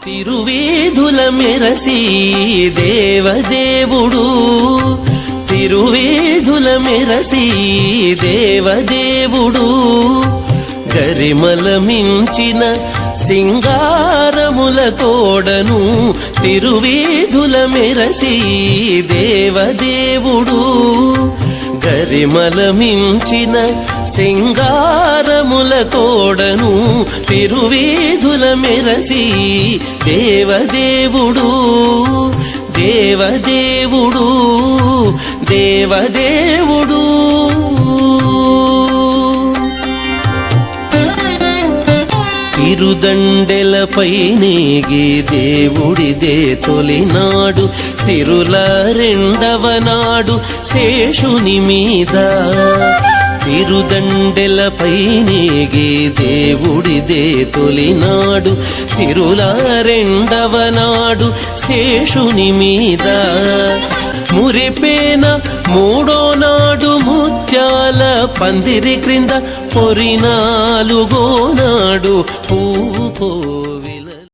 తిరువేధుల మెరసి దేవదేవుడు, తిరువేధుల మెరసి దేవదేవుడు, గరిమల మించిన సింగారముల తోడను తిరువేధుల మెరసి దేవదేవుడు, గరిమల మించిన సింగారముల తోడను తిరువేధుల మెరసి దేవదేవుడు, దేవదేవుడు, దేవదేవుడు. తిరుదండెలపై నేగి దేవుడిదే తొలినాడు, సిరుల రెండవ నాడు శేషుని మీద. తిరుదండెలపై నేగి దేవుడిదే తొలినాడు, సిరుల రెండవ నాడు శేషుని మీద. మురిపేన మూడో నాడు ముత్యాల పందిరి క్రింద, పొరినాలుగో నాడు పువ్వు కోవిల.